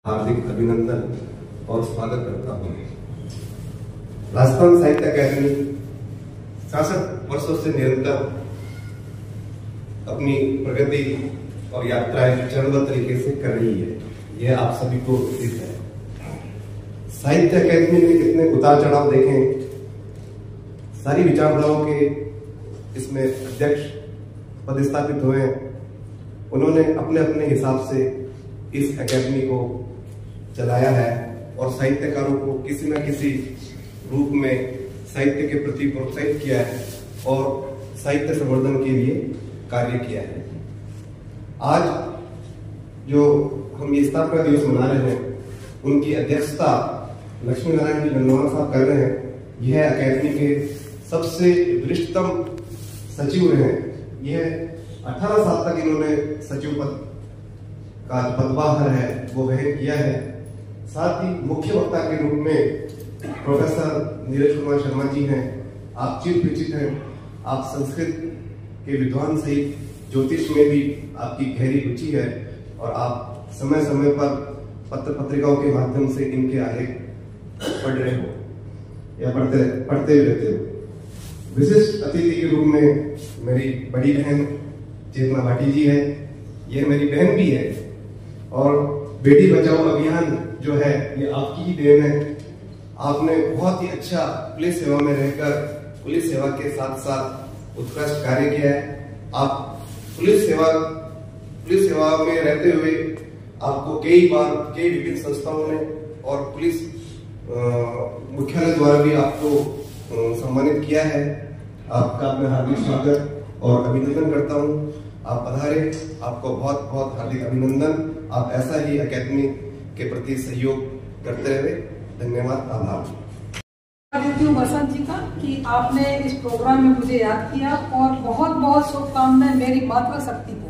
हार्दिक अभिनंदन और स्वागत करता हूँ। राजस्थान साहित्य अकादमी 66 वर्षों से निरंतर अपनी प्रगति और यात्राएं चरणबद्ध तरीके से कर रही है, यह आप सभी को सिद्ध है। साहित्य अकादमी में कितने उतार चढ़ाव देखें, सारी विचारधाराओं के इसमें अध्यक्ष पदस्थापित हुए, उन्होंने अपने अपने हिसाब से इस अकादमी को चलाया है और साहित्यकारों को किसी न किसी रूप में साहित्य के प्रति प्रोत्साहित किया है और साहित्य संवर्धन के लिए कार्य किया है। आज जो हम ये स्थापना दिवस मना रहे हैं, उनकी अध्यक्षता लक्ष्मी नारायण जी गंडवाना साहब कर रहे हैं। यह अकादमी के सबसे वरिष्ठतम सचिव रहे हैं। यह 18 साल तक इन्होंने सचिव पद का पदभार है वो वहन किया है। साथ ही मुख्य वक्ता के रूप में प्रोफेसर नीरज कुमार शर्मा जी हैं। आप चिर परिचित हैं, आप संस्कृत के विद्वान सहित ज्योतिष में भी आपकी गहरी रुचि है और आप समय समय पर पत्र पत्रिकाओं के माध्यम से इनके आलेख पढ़ रहे हो या पढ़ते रहते हो। विशिष्ट अतिथि के रूप में मेरी बड़ी बहन चेतना भाटी जी है। यह मेरी बहन भी है और बेटी बचाओ अभियान जो है ये आपकी ही देन है। आपने बहुत ही अच्छा पुलिस सेवा में रहकर पुलिस सेवा के साथ साथ उत्कृष्ट कार्य किया है। आप पुलिस सेवा में रहते हुए आपको कई बार कई विभिन्न संस्थाओं ने और पुलिस मुख्यालय द्वारा भी आपको सम्मानित किया है। आपका मैं हार्दिक स्वागत और अभिनंदन करता हूँ। आप पधारे, आपको बहुत बहुत हार्दिक अभिनंदन। आप ऐसा ही अकादमी के प्रति सहयोग करते रहे। धन्यवाद, आभार। देती हूँ बसंत जी का कि आपने इस प्रोग्राम में मुझे याद किया और बहुत बहुत शुभकामनाएं मेरी मातृशक्ति को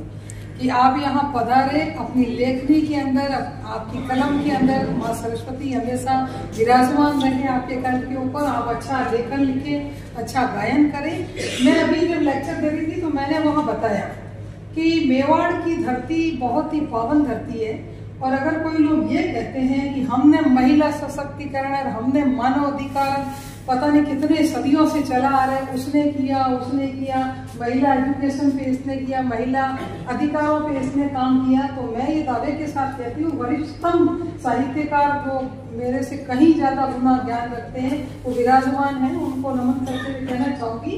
कि आप यहाँ पधारे। अपनी लेखनी के अंदर, आपकी कलम के अंदर माँ सरस्वती हमेशा विराजमान रहे आपके कंठ के ऊपर। आप अच्छा लेखन लिखे, अच्छा गायन करें। मैं अभी जब लेक्चर दे रही थी तो मैंने वहाँ बताया कि मेवाड़ की धरती बहुत ही पावन धरती है और अगर कोई लोग ये कहते हैं कि हमने महिला सशक्तिकरण और हमने मानव अधिकार पता नहीं कितने सदियों से चला आ रहा है, उसने किया, महिला एजुकेशन पे इसने किया, महिला अधिकारों पे इसने काम किया, तो मैं ये दावे के साथ कहती हूँ वरिष्ठतम साहित्यकार जो मेरे से कहीं ज्यादा गुना ज्ञान रखते हैं वो विराजमान है, उनको नमन करते हुए कहना चाहूंगी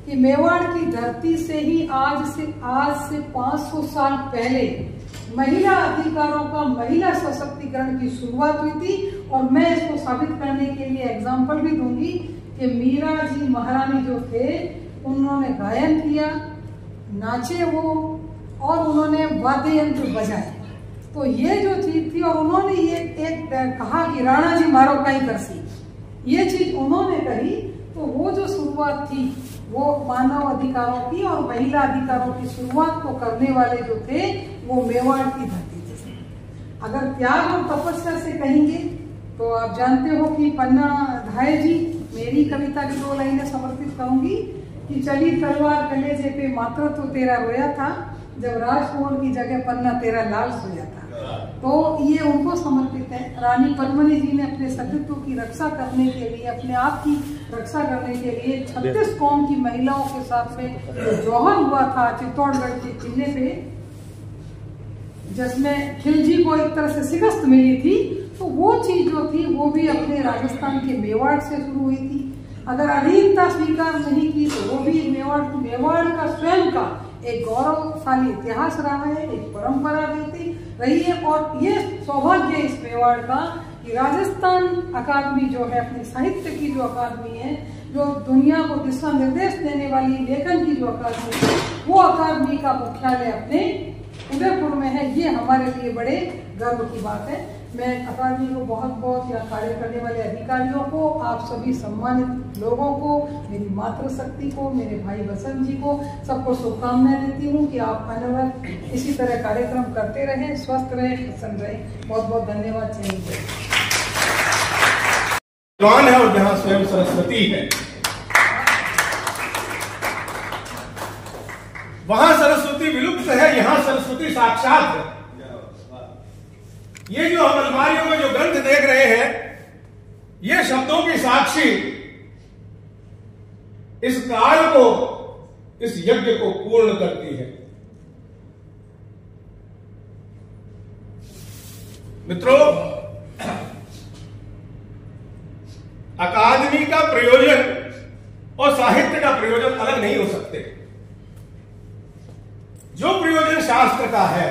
कि मेवाड़ की धरती से ही आज से 500 साल पहले महिला अधिकारों का, महिला सशक्तिकरण की शुरुआत हुई थी। और मैं इसको साबित करने के लिए एग्जाम्पल भी दूंगी कि मीरा जी महारानी जो थे उन्होंने गायन किया, नाचे वो और उन्होंने वाद्य यंत्र बजाए। तो ये जो चीज थी और उन्होंने ये एक कहा कि राणा जी मारो कहीं करसी, ये चीज उन्होंने कही। तो वो जो शुरुआत थी वो मानव अधिकारों की और महिला अधिकारों की शुरुआत को करने वाले जो थे वो मेवाड़ की धरती थी। अगर त्याग और तपस्या से कहेंगे तो आप जानते हो कि पन्ना धाय जी, मेरी कविता की 2 लाइनें समर्पित करूंगी कि चली तलवार कलेजे पे मात्र तो तेरा रोया था, जब राजकुमार की जगह पन्ना तेरा लाल सोया था। तो ये उनको समर्पित है। रानी पद्मिनी जी ने अपने सतीत्व की रक्षा करने के लिए, अपने आप की रक्षा करने के लिए 36 कौम की महिलाओं के साथ में जौहर हुआ था चित्तौड़गढ़ के किले पे, जिसमें खिलजी को एक तरह से शिकस्त मिली थी। तो वो चीज जो थी वो भी अपने राजस्थान के मेवाड़ से शुरू हुई थी। अगर अधीनता स्वीकार नहीं की तो वो भी मेवाड़ का स्वयं का एक गौरवशाली इतिहास रहा है, एक परंपरा रही है। और ये सौभाग्य इस मेवाड़ का कि राजस्थान अकादमी जो है, अपने साहित्य की जो अकादमी है, जो दुनिया को दिशा निर्देश देने वाली लेखन की जो अकादमी है, वो अकादमी का मुख्यालय अपने उदयपुर में है। ये हमारे लिए बड़े गर्व की बात है। मैं अकादमी को बहुत बहुत यहाँ कार्य करने वाले अधिकारियों को, आप सभी सम्मानित लोगों को, मेरी मातृशक्ति को, मेरे भाई बसंत जी को, सबको शुभकामनाएं देती हूँ कि आप अनवरत इसी तरह कार्यक्रम करते रहें, स्वस्थ रहें, प्रसन्न रहें। बहुत बहुत धन्यवाद चाहिए। भगवान है और जहाँ स्वयं सरस्वती है वहां सरस्वती विलुप्त है, यहाँ सरस्वती साक्षात है। ये जो हम अलमारियों में जो ग्रंथ देख रहे हैं, ये शब्दों की साक्षी इस काल को, इस यज्ञ को पूर्ण करती है। मित्रों, अकादमी का प्रयोजन और साहित्य का प्रयोजन अलग नहीं हो सकते। जो प्रयोजन शास्त्र का है,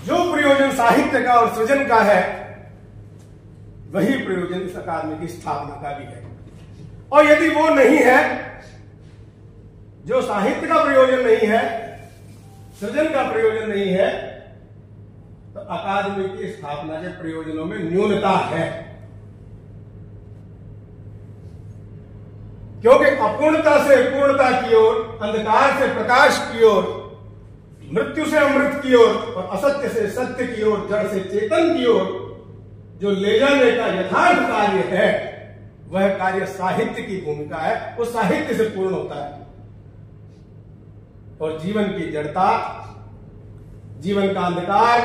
जो प्रयोजन साहित्य का और सृजन का है, वही प्रयोजन इस अकादमी की स्थापना का भी है। और यदि वो नहीं है, जो साहित्य का प्रयोजन नहीं है, सृजन का प्रयोजन नहीं है, तो अकादमी की स्थापना के प्रयोजनों में न्यूनता है। क्योंकि अपूर्णता से पूर्णता की ओर, अंधकार से प्रकाश की ओर, मृत्यु से अमृत की ओर और असत्य से सत्य की ओर, जड़ से चेतन की ओर जो ले जाने का यथार्थ कार्य है, वह कार्य साहित्य की भूमिका है। वो साहित्य से पूर्ण होता है। और जीवन की जड़ता, जीवन का अंधकार,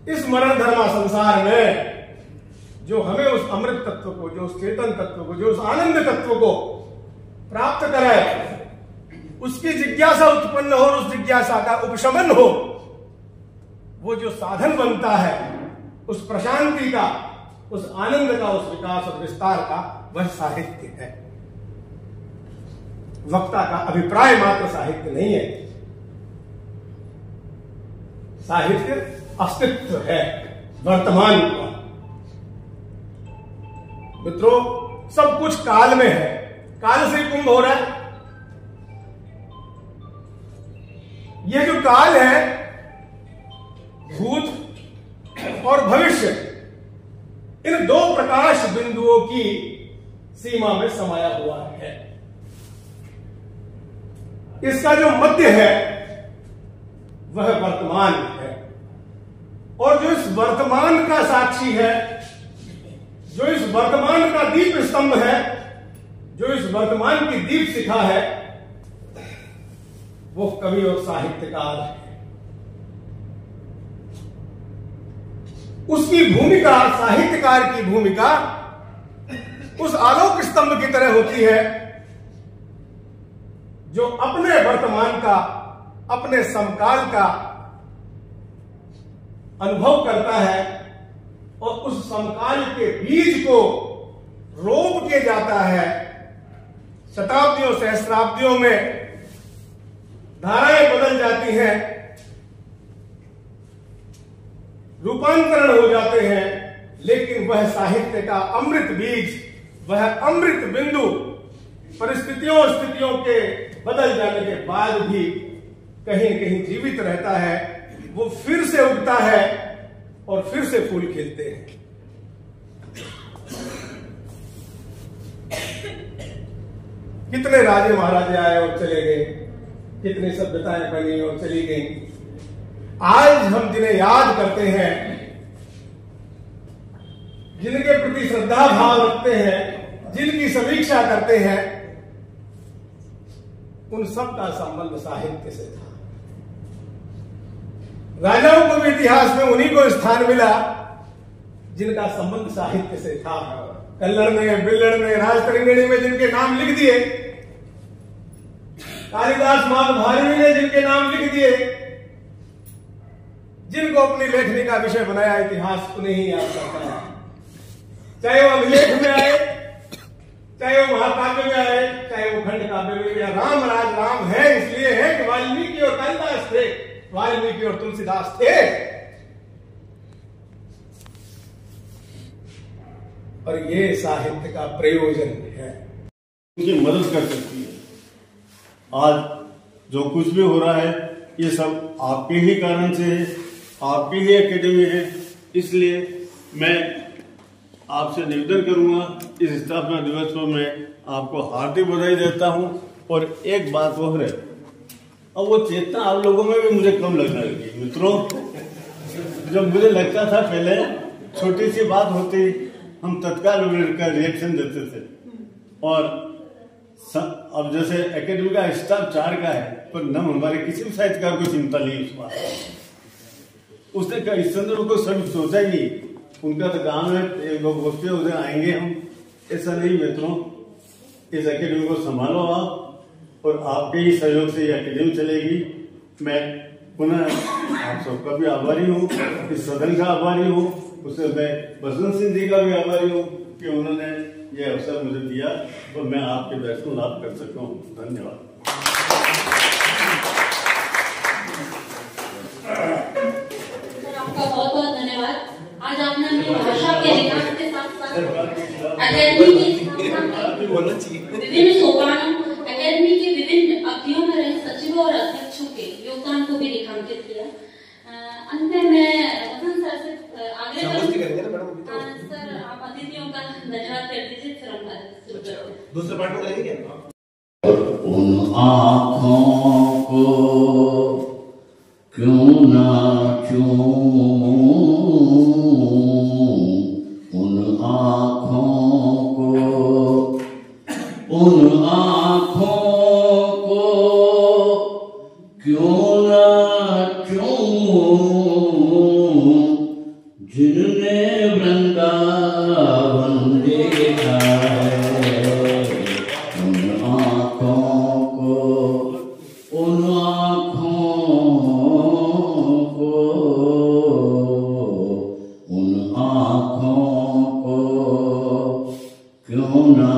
इस मरण धर्मा संसार में जो हमें उस अमृत तत्व को, जो उस चेतन तत्व को, जो उस आनंद तत्व को प्राप्त कराए, उसकी जिज्ञासा उत्पन्न हो और उस जिज्ञासा का उपशमन हो, वो जो साधन बनता है उस प्रशांति का, उस आनंद का, उस विकास और विस्तार का, वह साहित्य है। वक्ता का अभिप्राय मात्र साहित्य नहीं है। साहित्य अस्तित्व है, वर्तमान का। मित्रों, सब कुछ काल में है। काल से कुंभ हो रहा है। यह जो काल है, भूत और भविष्य, इन दो प्रकाश बिंदुओं की सीमा में समाया हुआ है। इसका जो मध्य है वह वर्तमान है। और जो इस वर्तमान का साक्षी है, जो इस वर्तमान का दीप स्तंभ है, जो इस वर्तमान की दीप शिखा है, वो कवि और साहित्यकार है। उसकी भूमिका, साहित्यकार की भूमिका उस आलोक स्तंभ की तरह होती है जो अपने वर्तमान का, अपने समकाल का अनुभव करता है और उस समकाल के बीज को रोप के जाता है। शताब्दियों, सहस्राब्दियों में धाराएं बदल जाती हैं, रूपांतरण हो जाते हैं, लेकिन वह साहित्य का अमृत बीज, वह अमृत बिंदु परिस्थितियों और स्थितियों के बदल जाने के बाद भी कहीं न कहीं जीवित रहता है। वो फिर से उगता है और फिर से फूल खिलते हैं। कितने राजे महाराजे आए और चले गए, कितनी सभ्यताएं बनी और चली गई। आज हम जिन्हें याद करते हैं, जिनके प्रति श्रद्धा भाव रखते हैं, जिनकी समीक्षा करते हैं, उन सब का संबंध साहित्य से था। राजाओं को भी इतिहास में उन्हीं को स्थान मिला जिनका संबंध साहित्य से था। कल्लर ने, बिल्लड़ ने, राजतरंगिणी में जिनके नाम लिख दिए, कालिदास माधभारवी ने जिनके नाम लिख दिए, जिनको अपनी लेखनी का विषय बनाया, इतिहास उन्हें ही याद करता है। चाहे वो अभिलेख में आए, चाहे वो महाकाव्य में आए, चाहे वो खंड काव्य में। या राम राज राम है इसलिए है कि वाल्मीकि और कालिदास थे, वाल्मीकि और तुलसीदास थे। और ये साहित्य का प्रयोजन है, उनकी मदद कर सकती है। आज जो कुछ भी हो रहा है ये सब आपके ही कारण से है, आपकी ही एकेडमी है। इसलिए मैं आपसे निवेदन करूंगा, इस स्थापना दिवस पर मैं आपको हार्दिक बधाई देता हूं। और एक बात और है, अब वो चेतना आप लोगों में भी मुझे कम लगने लगी। मित्रों, जब मुझे लगता था पहले छोटी सी बात होती हम तत्काल का रिएक्शन देते थे, और अब जैसे एकेडमी का स्टाफ 4 का है, पर न हमारे किसी भी साहित्यकार को चिंता नहीं उस बात। उसने इस संदर्भ को सब सोचा ही नहीं। उनका तो गांव में एक दो गोष्ठी उधर आएंगे हम, ऐसा नहीं मित्रों। इस एकेडमी को संभालो आप, और आपके ही सहयोग से ये एकेडमी चलेगी। मैं पुनः आप सबका भी आभारी हूँ, इस सदन का आभारी हूँ, उससे मैं बसंत सिंह जी का भी आभारी हूँ कि उन्होंने ये अवसर मुझे दिया और मैं आपके दर्शन लाभ कर सका हूँ। धन्यवाद। आपका बहुत बहुत धन्यवाद। आज आपने अपनी भाषा के विकास के साथ साथ अकेडमी की विभिन्न सोपानों, अकेडमी के विभिन्न अवधियों में रहे सचिवों और अध्यक्षों के योगदान को भी रेखांकित किया। अंत में मैं वसंत सर से आग्रह सर आप अतिथियों का धन्यवाद कर दीजिए, फिर हम शुरू करते हैं। दूसरे पार्ट में रहेंगे। उन आँखों को क्यों ना चूमूं, उन आँखों को, उन आँखों को क्यों ना चूमूं, जिनने वृंदावन देखा है। उन आँखों को, उन आँखों को, उन आँखों को क्यों ना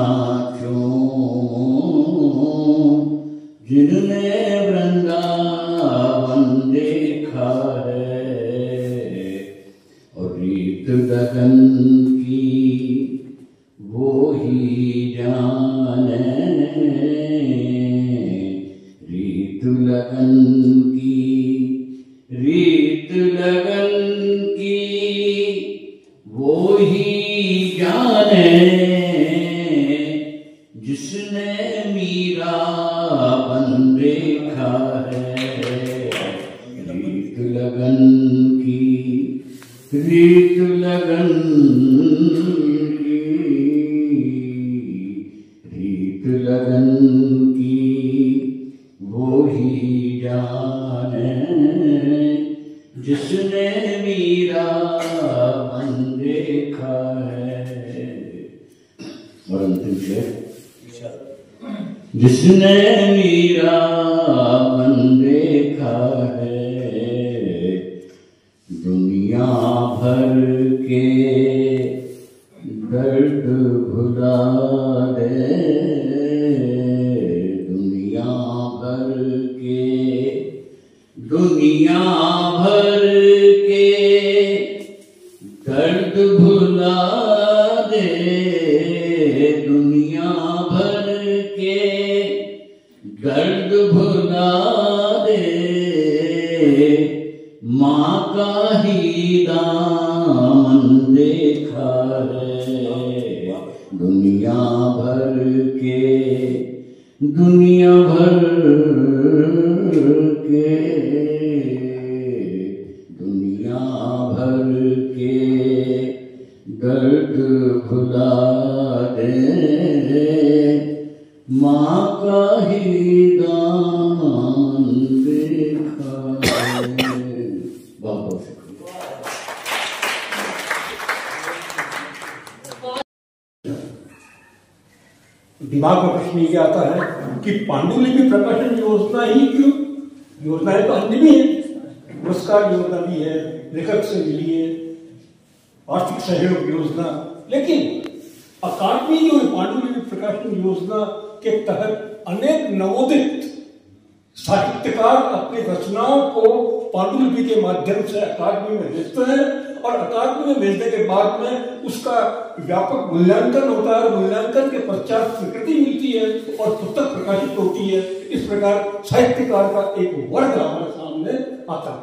चूमूं, जिनने वृंदावन देखा है। और रीत गगन की वो ही जाने, रीत लगन की, रीत लगन की वो ही जाने, जिसने मीरा बन देखा है। रीत लगन की, रीत लगन की, रीत लगन की वो ही जाने, जिसने मीरा बन देखा है। और अंतिम शेर, जिसने मीरा बन देखा है। दुनिया भर के दर्द भुला दे, दुनिया भर के, दुनिया भर के दर्द भुला दे, दुनिया भर के दर्द भुला दे। माँ का ही दामन देखा है। दुनिया भर के, दुनिया भर के, दुनिया भर के दर्द भुला दे। माँ का ही दामन देखा है। बहुत बहुत दिमाग में प्रश्न ये आता है कि पांडुलिपि प्रकाशन योजना ही क्यों? योजनाएं तो अन्य भी है, पुरस्कार योजना भी है, लेखक से मिली है, आर्थिक सहयोग योजना, लेकिन अकादमी जो पांडुलिपि प्रकाशन योजना के तहत अनेक नवोदित साहित्यकार अपनी रचनाओं को पांडुलिपि के माध्यम से अकादमी में भेजते हैं और अकादमी में भेजने के बाद में उसका व्यापक मूल्यांकन होता है। मूल्यांकन के पश्चात स्वीकृति मिलती है और पुस्तक प्रकाशित होती है। इस प्रकार साहित्यकार का एक वर्ग हमारे सामने आता है।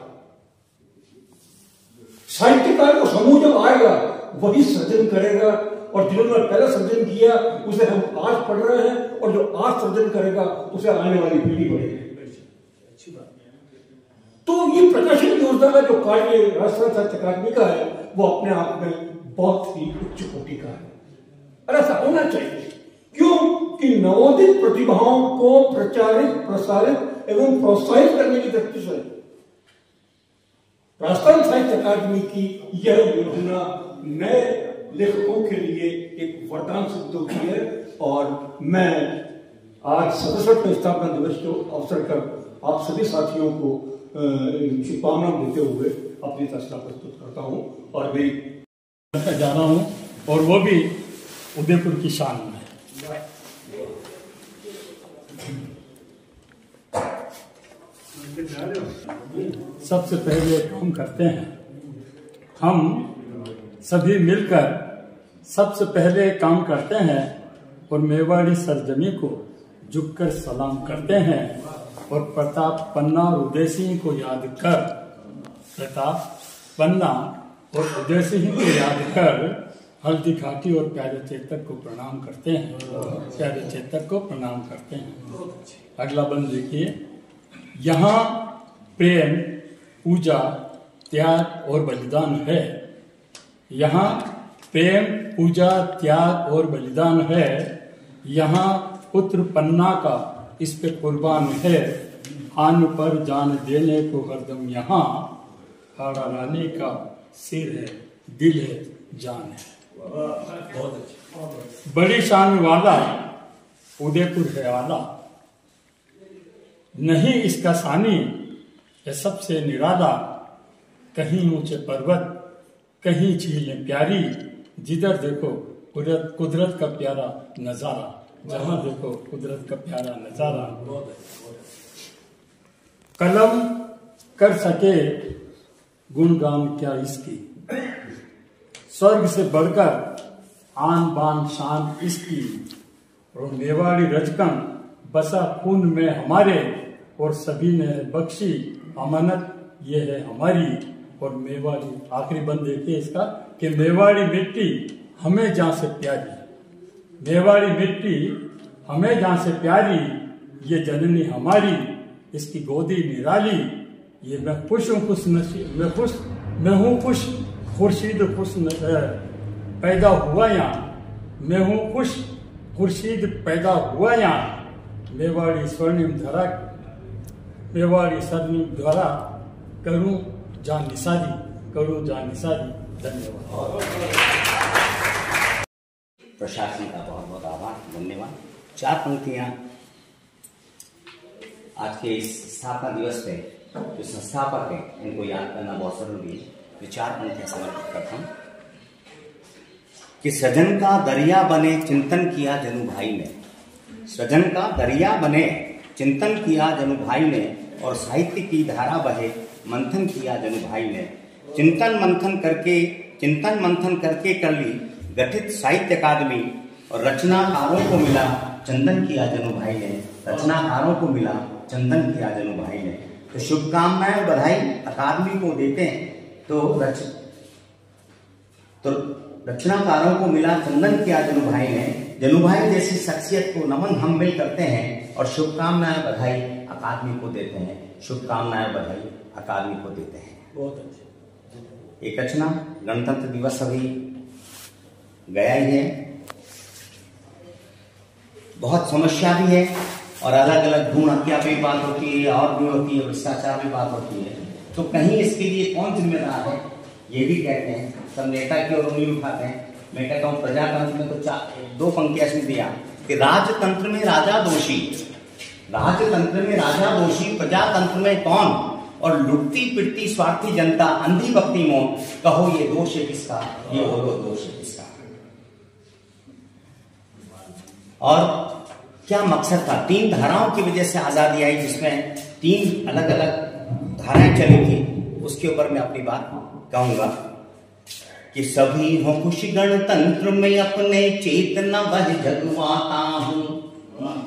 साहित्यकार को समूह जब आएगा वही सृजन करेगा, और जिन्होंने पहले सृजन किया उसे हम आज पढ़ रहे हैं, और जो आज सृजन करेगा उसे आने वाली पीढ़ी पढ़ेगी। तो ये प्रकाशन योजना का जो कार्य राष्ट्रीय साहित्य अकादमी का है वो अपने आप में बहुत ही उच्च कोटि का है, और ऐसा होना चाहिए। क्यों कि नवोदित प्रतिभाओं को प्रचारित, प्रसारित एवं प्रोत्साहित करने की दृष्टि से राजस्थान साहित्य अकादमी की यह योजना नए लेखकों के लिए एक वरदान सिद्ध होती है। और मैं आज 67वें स्थापना दिवस के अवसर पर आप सभी साथियों को शुभकामना देते हुए अपनी रचना प्रस्तुत करता हूँ और भी जा रहा हूँ, और वो भी उदयपुर की शान में। सबसे पहले काम करते हैं हम सभी मिलकर, सबसे पहले काम करते हैं और मेवाड़ी सरजमी को झुककर सलाम करते हैं और प्रताप पन्ना और उदय सिंह को याद कर, प्रताप पन्ना और उदय सिंह को याद कर हल्दी घाटी और प्यारे चेतक को प्रणाम करते हैं, प्यारे चेतक को प्रणाम करते हैं। अगला बंद देखिए, यहाँ प्रेम, पूजा, त्याग और बलिदान है। यहाँ प्रेम, पूजा, त्याग और बलिदान है। यहाँ पुत्र पन्ना का इस पे कुर्बान है। आन पर जान देने को हरदम यहाँ हाड़ा रानी का सिर है, दिल है, जान है। बड़ी शान वाला उदयपुर है आला, नहीं इसका सानी है सबसे निराला। कहीं ऊंचे पर्वत, कहीं झीलें प्यारी, जिधर देखो कुदरत का प्यारा नजारा, जहां देखो कुदरत का प्यारा नजारा। कलम कर सके गुणगान क्या इसकी, स्वर्ग से बढ़कर आन बान शान इसकी। और मेवाड़ी रजकन बसा खून में हमारे, और सभी ने बख्शी अमानत ये है हमारी। और मेवाड़ी, आखिरी बंद देखिए इसका, कि मेवाड़ी मिट्टी हमें जहां से प्यारी, मेवाड़ी मिट्टी हमें जहां से प्यारी, ये जननी हमारी, इसकी गोदी निराली। ये मैं खुश हूँ, खुश नसीब, मैं हूँ खुश, खुर्शीद खुश पैदा हुआ यहाँ, मैं हूँ खुश, खुर्शीद पैदा हुआ यहाँ। मेवाड़ी स्वर्णिम धरा, मेवाड़ी स्वर्णिम धरा, करूँ जान निसारी, करूँ जान निसारी। धन्यवाद। प्रशासन का बहुत बहुत आभार, धन्यवाद। 4 पंक्तियां आज के इस स्थापना दिवस पे जो संस्थापक हैं इनको याद करना बहुत जरूरी है। ये 4 पंक्तियां समर्पित करता हूं कि सृजन का दरिया बने चिंतन किया जनु भाई ने, सृजन का दरिया बने चिंतन किया जनु भाई ने, और साहित्य की धारा बहे मंथन किया जनु भाई ने। चिंतन मंथन करके कर ली गठित साहित्य अकादमी, और रचनाकारों को मिला चंदन किया जनु भाई ने, रचनाकारों को मिला चंदन किया जनु भाई ने। तो शुभकामनाएं और बधाई अकादमी को देते हैं। तो रचनाकारों को मिला चंदन किया जनु भाई ने, जनु भाई जैसी शख्सियत को नमन हम भी करते हैं और शुभकामनाएं बधाई अकादमी को देते हैं, शुभकामनाएं बधाई अकादमी को देते हैं। बहुत अच्छे। एक रचना, गणतंत्र दिवस अभी गया ही है, बहुत समस्या भी है और अलग अलग भ्रूण हत्या पे बात होती है और भी होती है, भ्रष्टाचार पे बात होती है। तो कहीं इसके लिए कौन जिम्मेदार है ये भी कहते हैं, सब नेता की ओर उंगली उठाते हैं। मैं कहता हूँ प्रजातंत्र में तो 2 पंक्तियां इसमें दिया कि राजतंत्र में राजा दोषी, राजतंत्र में राजा दोषी, प्रजातंत्र में कौन, और लुटती पिटती स्वार्थी जनता, अंधी भक्ति मोह, कहो ये दोष है किसका, ये बोलो दोष है किसका। और क्या मकसद था? 3 धाराओं की वजह से आजादी आई, जिसमें 3 अलग अलग धाराएं चली थी। उसके ऊपर मैं अपनी बात कहूंगा कि सभी हो खुश गणतंत्र में अपने चेतना वह जगवाता हूं,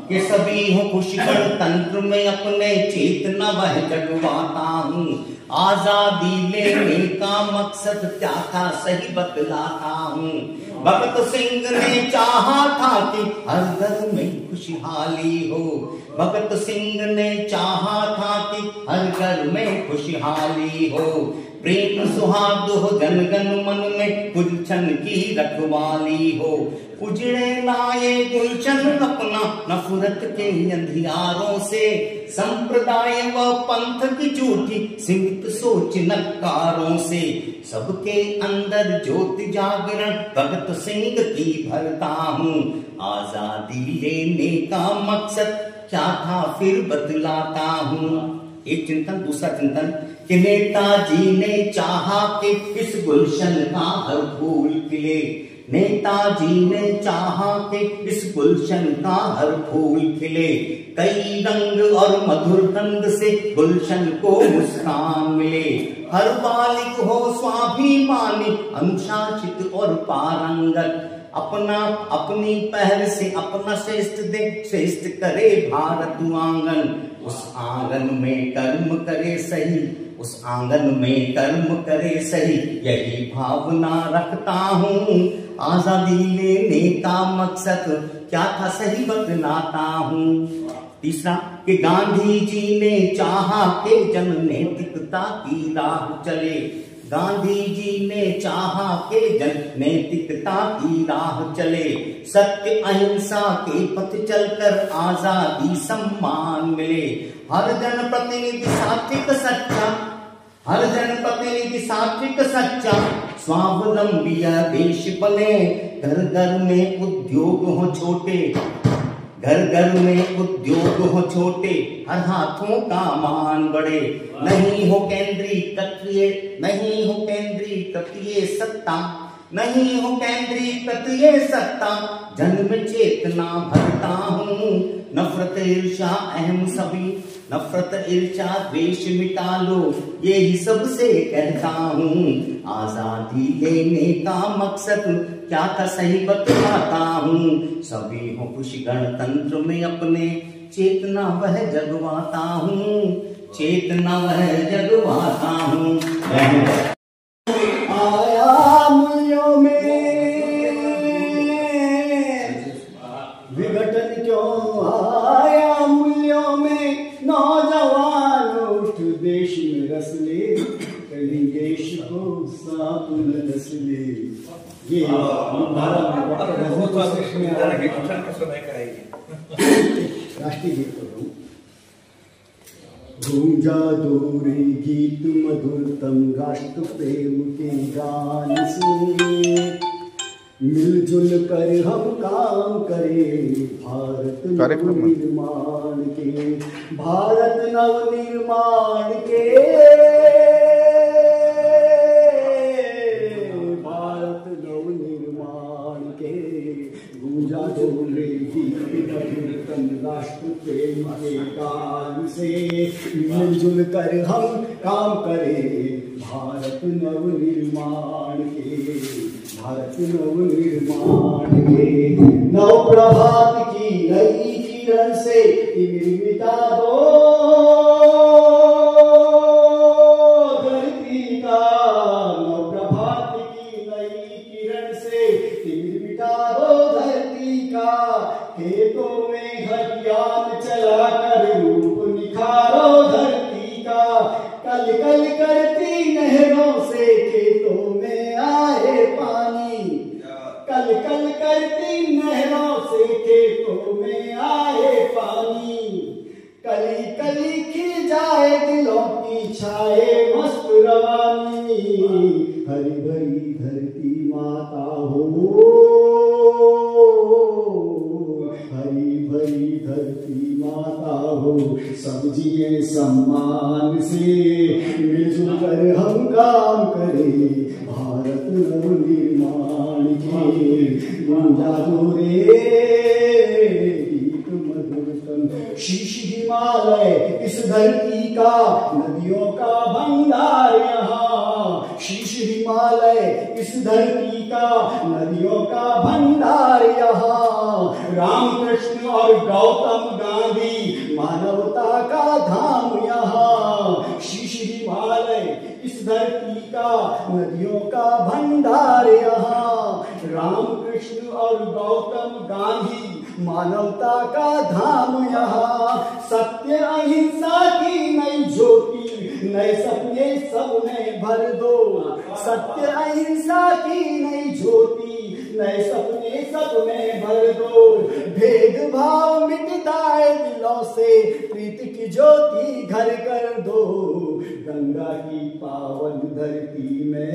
कि सभी हो खुश गणतंत्र में अपने चेतना वह जगवाता हूं। आजादी लेने का मकसद क्या था सही बतलाता हूं। भगत सिंह ने चाहा था कि हर घर में खुशहाली हो, भगत सिंह ने चाहा था कि हर घर में खुशहाली हो। प्रेम सुहाग हो जन गण मन में, कुछ क्षण की रखवाली हो। उजड़े ना ये गुलशन अपना नफरत के अंधियारों से, संप्रदाय व पंथ की झूठी सीमित सोच नकारों से। सबके अंदर ज्योति जागरण भगत सिंह की भरता हूँ, आजादी लेने का मकसद क्या था फिर बतलाता हूँ। एक चिंतन। दूसरा चिंतन कि नेताजी ने चाहा कि इस गुलशन का हर फूल खिले, नेताजी ने चाहा कि इस गुलशन का हर फूल खिले। कई रंग और मधुर गंध से गुलशन को मुस्कान मिले, हर बालिक हो स्वाभिमानी अनुशासित और पारंगत, अपना अपनी पहल से अपना श्रेष्ठ दे, श्रेष्ठ करे भारत आंगन। उस आंगन में कर्म करे सही, उस आंगन में कर्म करे सही, यही भावना रखता हूँ। आजादी लेने का मकसद क्या था सही बतलाता हूँ। तीसरा कि गांधी जी ने चाहा कि जन नैतिकता की राह चले, गांधी जी ने चाहा कि जन नैतिकता की राह चले। सत्य अहिंसा के पथ चलकर आजादी सम्मान मिले, हर जन प्रतिनिधि सात्विक सच्चा, हर जन प्रतिनिधि सात्विक सच्चा, स्वावलंबी देश बने। घर घर में उद्योग हो छोटे, घर घर में उद्योग हो छोटे, हर हाथों का मान बढ़े। नहीं हो केंद्रीकृत ये सत्ता, नहीं हो केंद्रीकृत ये सत्ता, जन में चेतना भरता हूँ। नफरत ईर्ष्या अहम सभी, नफरत ईर्ष्या द्वेष मिटा लो, यही सबसे कहता हूँ। आजादी लेने का मकसद क्या था सही बतलाता हूँ। सभी हो खुश गणतंत्र में अपने, चेतना वह जगवाता हूँ, चेतना वह जगवाता हूँ। आया मूल्यों में विघटन क्यों आया, मूल्यों में नौजवान उठ देश में रस ले, कहीं देश को साफ न रस ले। ये राष्ट्रीय गीत करूँ। गूंजा दूरी गीत मधुरतम राष्ट्र प्रेम के गान से, मिलजुल कर हम काम करें भारत नवनिर्माण के, भारत नवनिर्माण के, भारत नवनिर्माण के। गूंजा दूरी गीत मधुरतम राष्ट्र प्रेम के गान से, मिलजुल कर हम काम करें भारत नवनिर्माण के, भारत नवनिर्माण के। नव प्रभात की नई किरण से तिमिर मिटा दो धरती का, नव प्रभात की नई किरण से तिमिर मिटा दो धरती का। खेतों में हथियार चला कर रूप निखारो धरती का, कल कल करती नहरों से खेतों में आए पानी, कल कल करती नहरों से खेतों में आए पानी। कली कली खिल जाए दिलों की छाए मस्त रवानी, हरी भरी धरती माता हो, हरी भरी धरती माता हो। सब जिए सम्मान से, मिलजुल कर हम काम करें भारत नवनिर्माण के। गूंजा दो रे गीत मधुरतम, शीश हिमालय इस धरती का, नदियों का भंडार यहाँ। शीश हिमालय इस धरती का, नदियों का भंडार यहाँ। रामकृष्ण और गौतम गांधी मानवता का धाम यहाँ। शीश हिमालय इस धरती का, नदियों का भंडार यहाँ। रामकृष्ण और गौतम गांधी मानवता का धाम यहाँ। सत्य अहिंसा की नई ज्योति, नए सपने सब में भर दो। सत्य अहिंसा की नई ज्योति, नए सपने सब में भर दो, भेदभाव मिट जाए दिलों से, प्रीति की ज्योति घर कर दो। गंगा की पावन धरती में,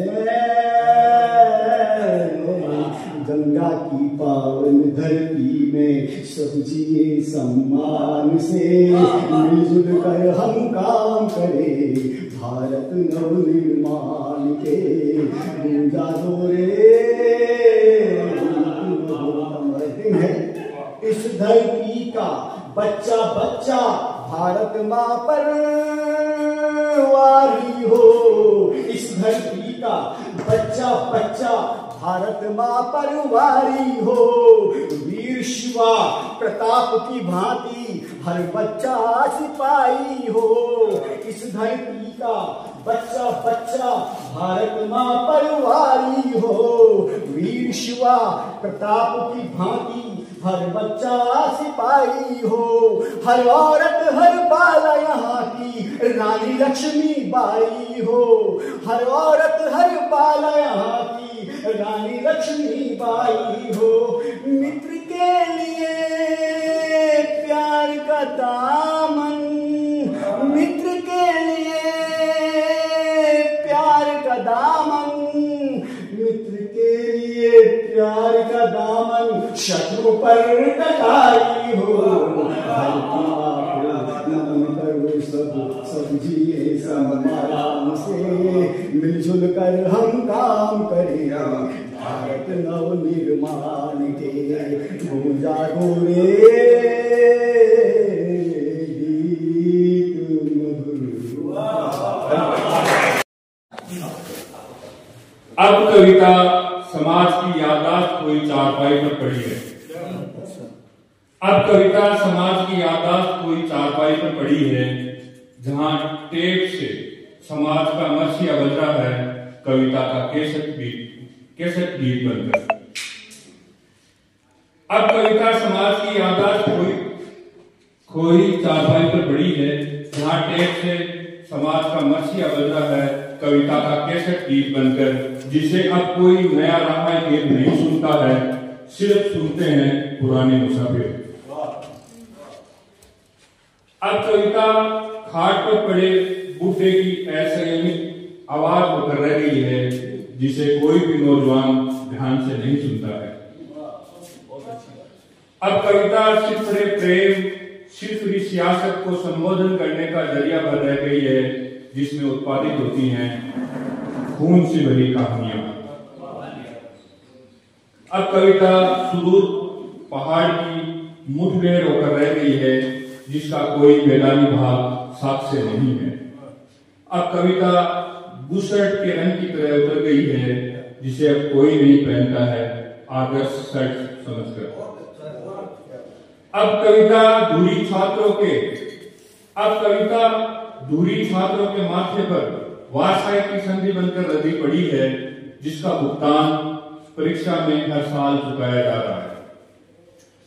गंगा की पावन धरती में सब जिए सम्मान से, मिलजुल कर हम काम करें भारत नवनिर्माण के। गूंजा दो रे है इस धरती का बच्चा बच्चा भारत माँ पर वारी हो, इस धरती का बच्चा बच्चा भारत माँ पर वारी हो। वीर शिवा प्रताप की भांति हर बच्चा सिपाही हो, इस धरती का बच्चा बच्चा भारत माँ पर वारी हो। वीर शिवा प्रताप की भांति हर बच्चा सिपाही हो, हर औरत हर बाला यहाँ की रानी लक्ष्मी बाई हो, हर औरत हर बाला यहाँ की रानी लक्ष्मी बाई हो। मित्र के लिए प्यार का दामन, मित्र के लिए प्यार का दामन, मित्र के लिए प्यार का दामन शत्रु पर कटाई हो। नमन करो सब जिए सम्मान से, मिलजुल कर हम काम करें भारत नव निर्माण के। गूंजा दो रे गीत मधुर। अब कविता समाज की याददाश्त कोई चारपाई पर पड़ी है। अब कविता समाज की याददाश्त कोई चारपाई पर पड़ी है, जहां टेप से समाज का मर्सिया बज रहा है कविता का कैसेट गीत बनकर। अब कविता समाज की याददाश्त कोई चारपाई पर पड़ी है, जहां टेप से समाज का मर्सिया बज रहा है कविता का कैसेट गीत बनकर, जिसे अब कोई नया रामाय गीत नहीं सुनता है, सिर्फ सुनते हैं पुराने मुसाफिर। अब कविता खाट पर पड़े बूढ़े की असंयमित आवाज होकर रह गई है, जिसे कोई भी नौजवान ध्यान से नहीं सुनता है। अब कविता सिर्फ प्रेम, सिर्फ सियासत को संबोधन करने का जरिया बन रह गई है, जिसमें उत्पादित होती हैं खून से भरी कहानियां। अब कविता सुदूर पहाड़ की मुठभेड़ होकर रह गई है, जिसका कोई मैदानी भाग साक्ष्य नहीं है। अब कविता बुशर्ट के रंग की तरह उतर गई है, जिसे अब कोई नहीं पहनता है आदर्श शर्ट समझकर। अब कविता धूरी छात्रों के माथे पर वारसाई की संधि बनकर रदी पड़ी है, जिसका भुगतान परीक्षा में हर साल चुकाया जा रहा है।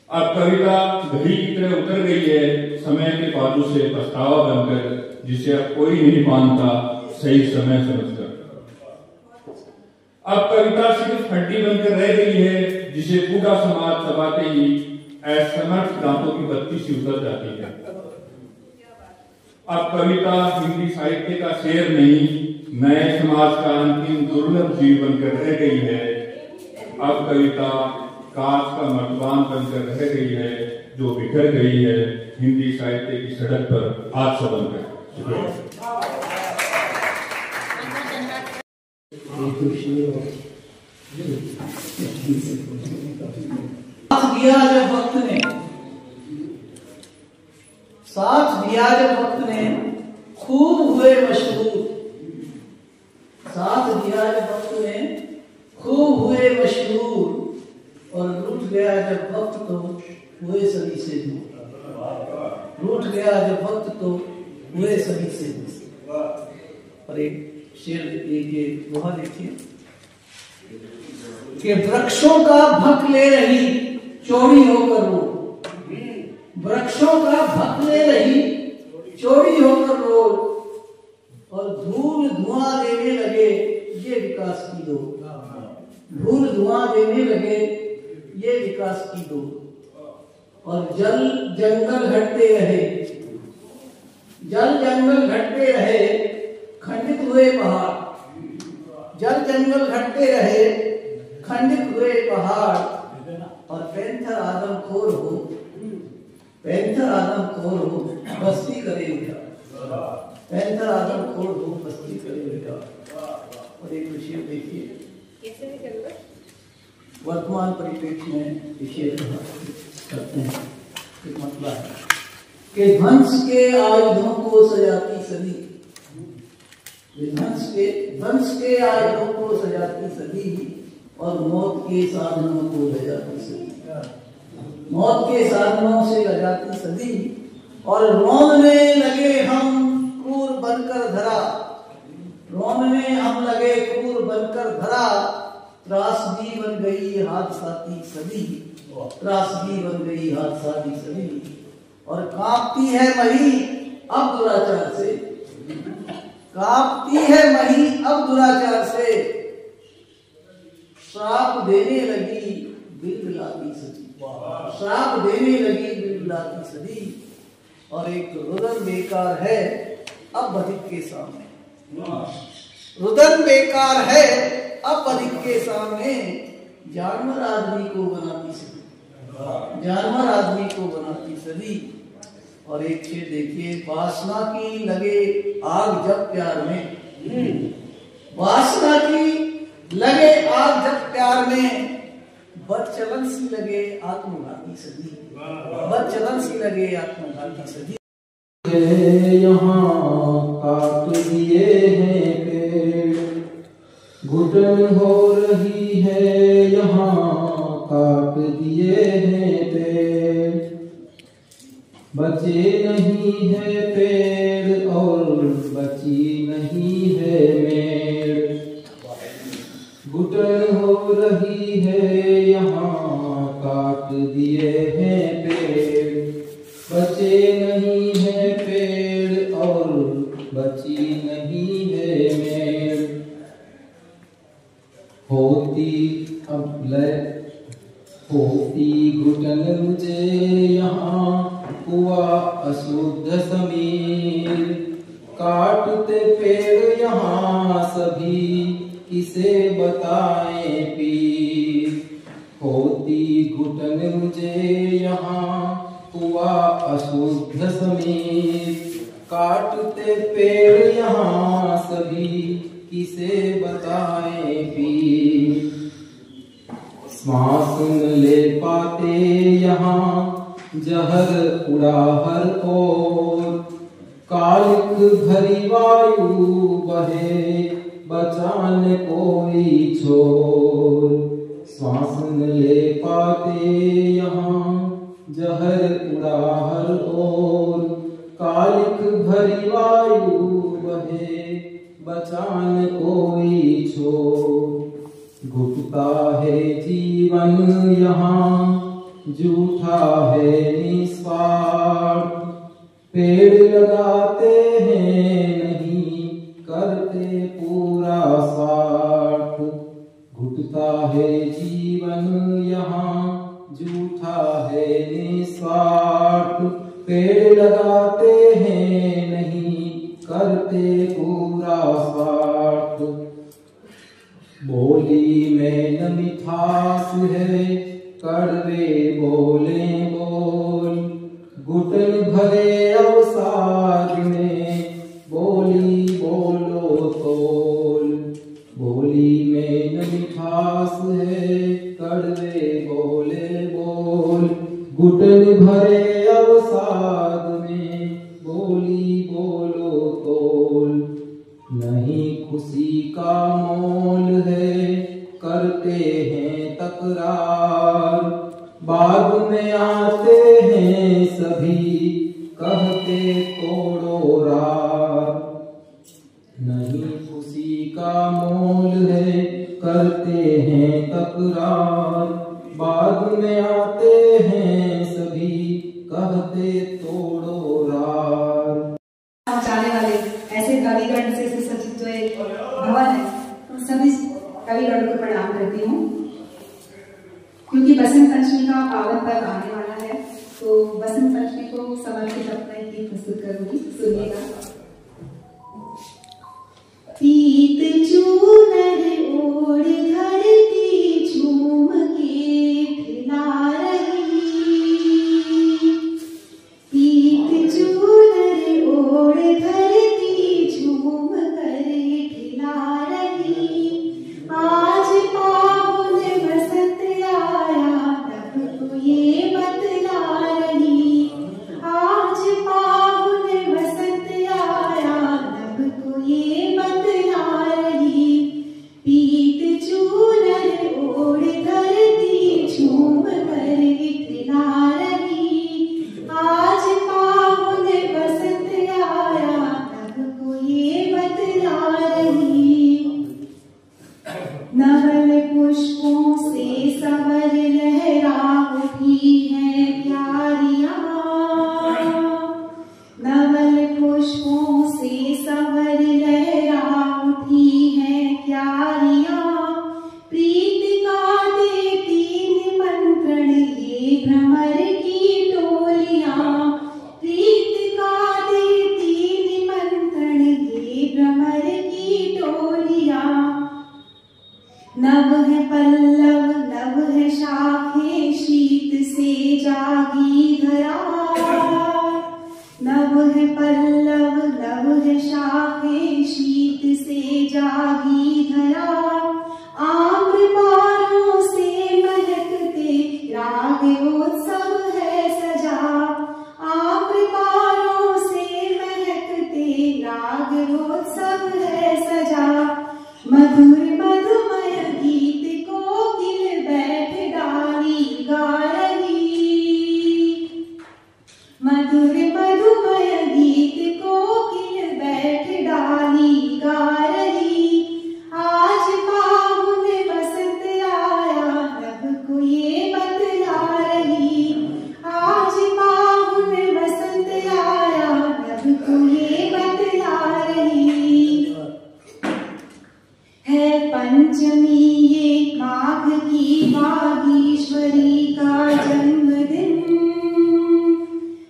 अब कविता घड़ी की तरह उतर गई है, समय के बाजू से पछतावा बनकर, जिसे अब कोई नहीं मानता सही समय समझकर। अब कविता सिर्फ हड्डी बनकर रह गई है, जिसे बूढ़ा समाज चबाते ही असमर्थ दांतों की बत्ती सी उतर जाती है। अब कविता हिंदी साहित्य का शेर नहीं, नए समाज का अंतिम दुर्लभ जीव बनकर रह गई है। अब कविता कांच का मर्तबान बनकर रह गई है, जो बिखर गई है हिंदी साहित्य की सड़क पर हादसा बनकर। साथ दिया जब वक्त ने खूब हुए मशहूर, साथ दिया जब वक्त ने खूब हुए मशहूर, और रूठ गया जब वक्त तो हुए सभी से दूर, रूठ गया जब वक्त तो हुए सभी से दूर। और एक शेर एक दोहा देखिए कि वृक्षों का भक ले रही चौड़ी होकर रो, वृक्षों का भक ले रही चौड़ी होकर रो, और धूल धुआं देने लगे ये विकास की दो। धूल धुआं देने लगे ये विकास की दौड़। और जल जंगल घटते रहे, जल जंगल घटते रहे, खंडित हुए पहाड़। जल जंगल घटते रहे, खंडित हुए पहाड़। और पैंथर आदमखोर हो, पैंथर आदमखोर हो, बस्ती करे उठा। पैंथर आदमखोर हो, बस्ती करे उठा। और एक विषय देखिए, वर्तमान परिप्रेक्ष्य में विषय करते हैं। एक मतलब है कि ध्वंस के आयुधों को सजाती सदी, ध्वंस के आयुधों को सजाती सदी और मौत के साधनों को लजाती सदी। मौत के साधनों से लजाती सदी और रोने लगे हम क्रूर बनकर धरा। रोने हम लगे क्रूर बनकर धरा। त्रासदी बन गई हादसाती सदी, त्रासदी बन गई हादसाती सदी। और कांपती है मही अब दुराचार से, कांपती है मही अब दुराचार से। श्राप देने लगी बिलबिलाती सदी, श्राप देने लगी बिलबिलाती सदी। और एक रुदन बेकार है अब अधिक के सामने, रुदन बेकार है अब अधिक के सामने। जानवर आदमी को बनाती सदी, जानवर आदमी को बनाती सदी। और एक चीज देखिए, वासना की लगे आग जब प्यार में, वासना की लगे आग जब प्यार में। बदचलन सी लगे आत्मघाती सदी, बदचलन सी लगे आत्मघाती सदी। यहाँ काट दिए हैं पेड़, घुटन हो रही है यहाँ काट दिए हैं पेड़। बचे नहीं है पेड़ और बची नहीं है मेड़। घुटन हो रही है यहाँ काट दिए हैं पेड़। बचे नहीं है पेड़ और बची नहीं है मेड़। होती अब लय होती घुटन मुझे यहाँ हुआ अशुद्ध समीर। काटते पेड़ यहाँ सभी किसे बताएं पीर। होती घुटन मुझे यहाँ हुआ अशुद्ध समीर। काटते पेड़ यहाँ सभी किसे बताएं पीर। श्वास न ले पाते यहाँ जहर उड़ा हर ओर। कालिक भरी वायु बहे बचाने कोई छोर। श्वास न ले पाते यहाँ जहर उड़ा हर ओर। कालिक भरी वायु बहे बचाने कोई छोर। घुटता है जीवन यहाँ झूठा है निस्वार्थ। पेड़ लगाते हैं नहीं करते पूरा स्वार्थ। घुटता है जीवन यहाँ झूठा है निस्वार्थ। पेड़ लगाते हैं नहीं करते पूरा स्वार्थ। बोली में न मिठास है कड़वे बोले बोल। घुटन भरे अवसाद में बोली बोलो तोल। बोली में न मिठास है कड़वे बोले बोल। घुटन भरे अवसाद में बोली बोलो तोल। नहीं खुशी का मोल है करते हैं तकरार। बाद में आते हैं सभी कहते तोड़ो रार। नहीं खुशी का मोल है करते हैं तकरार। बाद में आते हैं सभी कहते तोड़ो रार। जाने वाले ऐसे कालीगढ़ से सचित जो एक भवन है, सभी कविगण को प्रणाम करती हूँ। क्योंकि बसंत पंचमी का पावन पर्व आने वाला है, तो बसंत पंचमी को समर्पित अपना गीत प्रस्तुत करूंगी, सुनिएगा। पीत चूनर ओढ़ धरती झूम के खिला रही, पीत चूनर ओढ़ धरती झूम कर खिला रही। आज पावन बसंत आया नभ को ये बतला रही, आज पावन बसंत आया नभ को ये बतला रही। पीत चूनर ओढ़ धरती झूम कर खिला रही, आज पावन बसंत आया नभ को ये बतला रही। नवल पुष्पों से सवर लहरा उठी है प्यारियां, नवल पुष्पों से सवर लहरा उठी है प्यारियां। प्रीत का देती निमंत्रण ये भ्रमर की टोलियां, प्रीत का देती निमंत्रण ये भ्रमर की टोलियां। नव है पल्लव नव है शाखें शीत से जागी धरा, नव है पल्लव नव है शाखें शीत से जागी धरा। आम्र पारों से महकते रागोत्सव है सजा, आम्र पारों से महकते रागोत्सव है सजा। मधुर मधुमय गीत कोकिल बैठ डाली गा रही, मधुर मधुमय गीत कोकिल बैठ डाली गा रही। आज पावन बसंत आया नभ को ये बतला रही, आज पावन बसंत आया नभ को ये बतला रही। है पंचमी ये माघ की वागीश्वरी का जन्मदिन,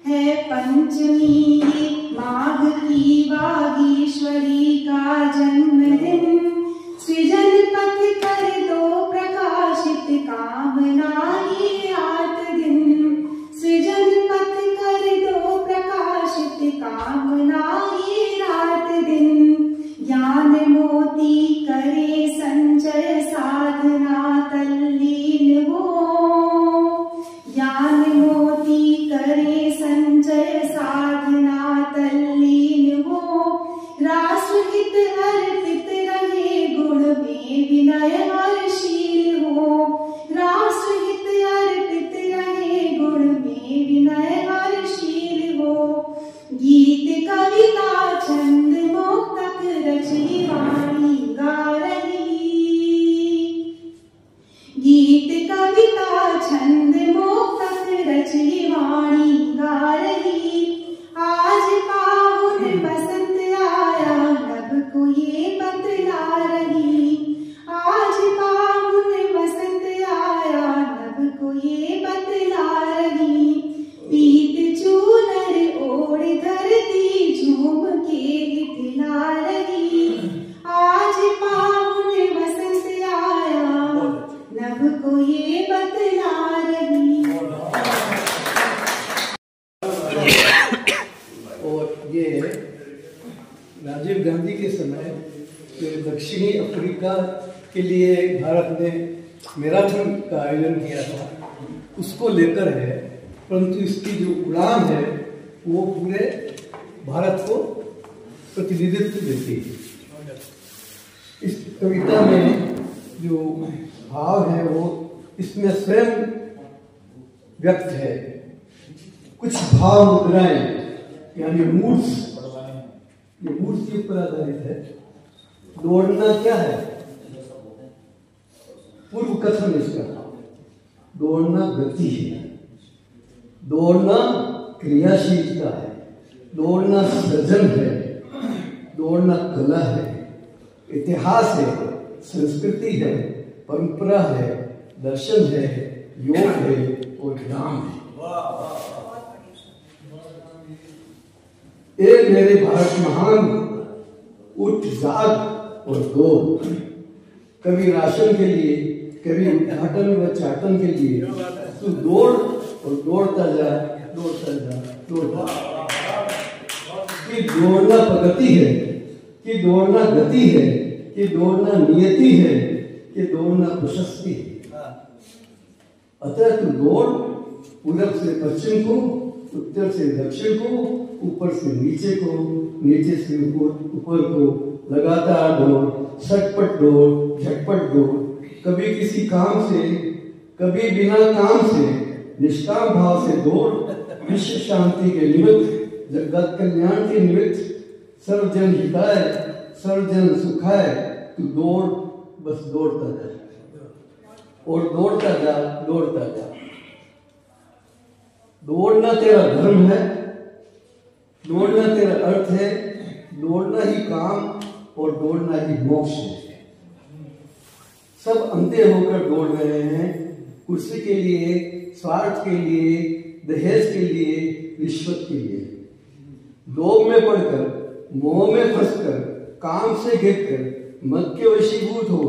है पंचमी ये माघ की वागीश्वरी का जन्मदिन। सृजन पथ कर दो प्रकाशित कामना ये 8 दिन, सृजन पथ कर दो प्रकाशित कामना ये 8 दिन। ज्ञान मोती करे संचय साधना तल्लीन हो, ज्ञान मोती करे संचय साधना तल्लीन हो। राष्ट्रहित अर्पित रहे गुण में विनय हर्षील हो, राष्ट्रहित अर्पित रहे गुण में विनय हर्षील हो। गीत कविता छंद मुक्तक रची वाणी गा रही, गीत कविता छंद मुक्तक रची वाणी गा रही। आज पावन बसंत आया नभ को ये बतला रही, आज पावन बसंत आया नभ को ये बतला रही। पीत चूनर ओढ़ धरती झूम के खिला रही, आज पावन बसंत आया नभ को ये बतला रही। और ये राजीव गांधी के समय जो दक्षिणी अफ्रीका के लिए भारत ने मैराथन का आयोजन किया था उसको लेकर है, परंतु इसकी जो उड़ान है वो पूरे भारत को प्रतिनिधित्व देती है। इस कविता में जो भाव है वो इसमें स्वयं व्यक्त है। कुछ भाव मुद्राएं यानी मूड्स, ये मूड्स के ऊपर आधारित है। दौड़ना क्या है? पूर्व कथन इसका, दौड़ना गति है, दौड़ना क्रियाशीलता है, दौड़ना सृजन है, दौड़ना कला है, इतिहास है, संस्कृति है, परंपरा है, दर्शन है, योग है और ध्यान है। ए मेरे भारत महान, उठ जाग और दौड़। कभी राशन के लिए, कभी उद्घाटन व चाटन के लिए तू दौड़ और दौड़ता जा, दौड़ता जा, दौड़ता जा। कि दौड़ना प्रगति है, कि दौड़ना गति है, कि दौड़ना नियति है, कि दौड़ना प्रशस्ति है। अतः तू दौड़, पूरब से पश्चिम को, उत्तर से दक्षिण को, ऊपर से नीचे को, नीचे से ऊपर को, लगातार दौड़, सटपट दौड़, झटपट दौड़। कभी किसी काम से, कभी बिना काम से, निष्काम भाव से दौड़। विश्व शांति के निमित्त, जगत कल्याण के निमित्त, सर्वजन हिताय, सर्वजन सुखाय। तू दौड़, बस दौड़ता जा और दौड़ता जा, दौड़ता जा। दौड़ना तेरा धर्म है, दौड़ना तेरा अर्थ है, दौड़ना ही काम और दौड़ना ही मोक्ष है। सब अंधे होकर दौड़ रहे हैं, कुर्सी के लिए, स्वार्थ के लिए, दहेज के लिए, रिश्वत के लिए। लोभ में पड़कर, मोह में फंसकर, काम से घिरकर, मत के वशीभूत हो,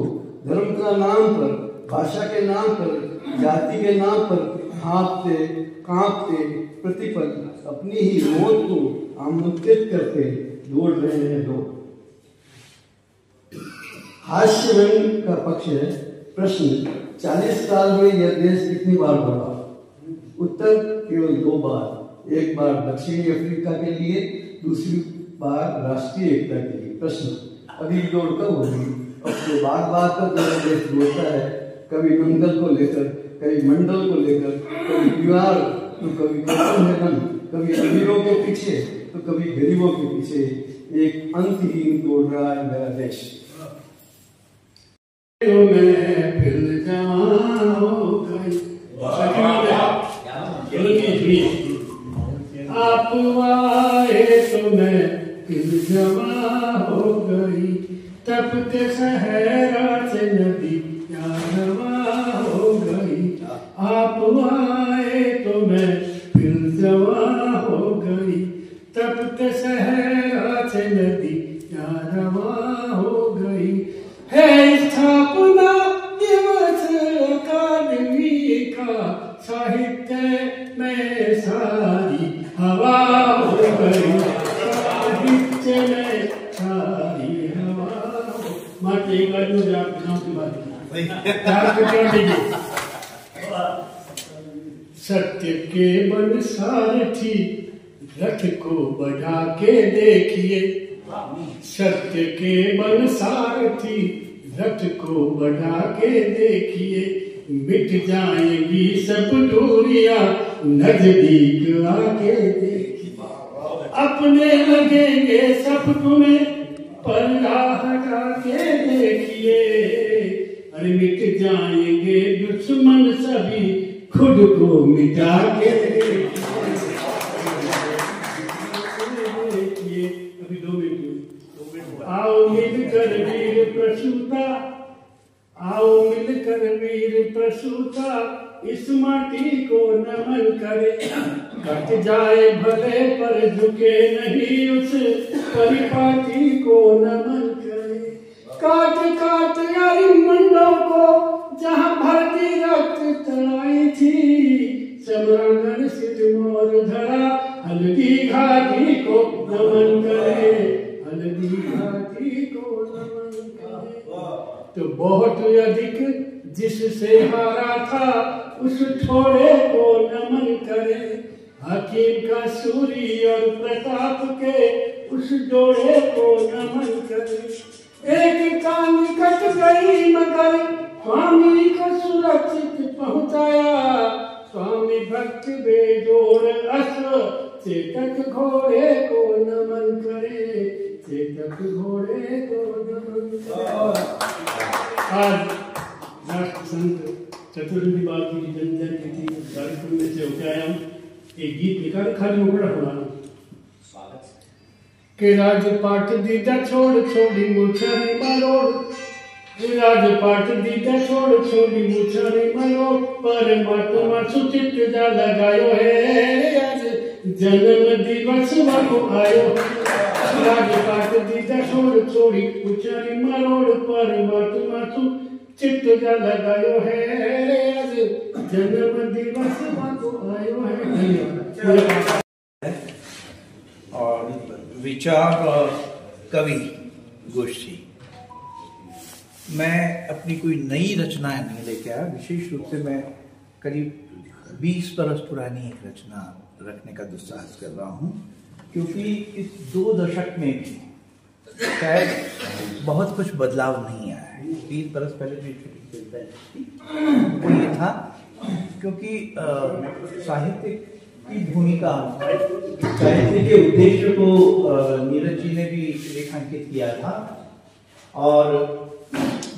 धर्म का नाम पर, भाषा के नाम पर, जाति के नाम पर हाँफते कांपते प्रतिपल अपनी ही मौत को आमंत्रित करते दौड़ रहे हैं लोग। हास्यरंग का पक्ष है प्रश्न, 40 साल में यह देश कितनी बार बढ़ा? उत्तर केवल 2 बार, एक बार दक्षिणी अफ्रीका के लिए, दूसरी बार राष्ट्रीय एकता के लिए। प्रश्न, अभी दौड़ कब होगी? अब तो बार बार पर देश दौड़ता है, कभी मंगल को लेकर, कभी मंडल को लेकर, कभी दीवार तो कभी कभी अमीरों के पीछे तो कभी गरीबों के पीछे। एक अंतहीन दौड़ रहा है मेरा देश। मैं फिर जवान हो गई, आप आए तो मैं फिर जवान हो गई। तपते सहरा से नदी रवा हो गई। आप आए तो मैं फिर जवान हो गई। तपते सहरा से नदी रवा हो गई। है स्थापना दिवस अकादमी का, साहित्य में सारी हवा हो गई। साहित्य में सारी हवा माटे का जो नाम की बात सत्य के बन सारथी रथ को बढ़ा के देखिए। सत्य के बन सारथी रथ को बढ़ा के देखिए। मिट जाएंगी सब दूरियां नजदीक आके देखिए। अपने लगेंगे सब तुम्हें पर्दा हटा के देखिए। अरे मिट जाएंगे दुश्मन सभी खुद को मिटा के देखिए। अभी 2 मिनट। आओ मिलकर वीर प्रसूता, आओ मिलकर वीर प्रसूता, इस माटी को नमन करे। कट जाए भले पर झुके नहीं उस परिपाटी को नमन करे। काट काट यारी मंडों को जहाँ भरती रक्त तराई थी। समरांगन सिद्ध मोर धरा हल्दी घाटी को नमन करे। हल्दी घाटी को नमन करे। तो बहुत अधिक जिससे हारा था उस थोड़े को नमन करे। हकीम का सूरी और प्रताप के उस जोड़े को नमन करे। एक कान कट गई मगर स्वामी को सुरक्षित पहुंचाया। स्वामी भक्त बेजोड़ अश्व चेतक घोड़े को नमन करे। चेतक घोड़े को नमन करे। आज राष्ट्र संत चतुर्वेदी बाबू की जन्मतिथि कार्यक्रम में से होकर आया हूँ। एक गीत लिखा खाली मुकड़ा हुआ के राज पाट दीदा छोड़ छोड़ी मुछरी मरोड़। राजपाट दीदा छोड़ छोड़ी मुछानी मरो परमात्मा सुचित जा लगायो है आज जन्म दिवस को आयो। राजपाट दीदा छोड़ छोड़ी मुछानी मरो परमात्मा सुचित जा लगायो है आज जन्म दिवस को आयो है। और विचार और कवि गोष्ठी, मैं अपनी कोई नई रचनाएं नहीं लेके आया। विशेष रूप से मैं करीब 20 बरस पुरानी एक रचना रखने का दुस्साहस कर रहा हूँ, क्योंकि इस 2 दशक में भी शायद बहुत कुछ बदलाव नहीं आया है। 20 बरस पहले जो वो ये था, क्योंकि साहित्य की भूमिका, साहित्य के उद्देश्य को नीरज जी ने भी रेखांकित किया था। और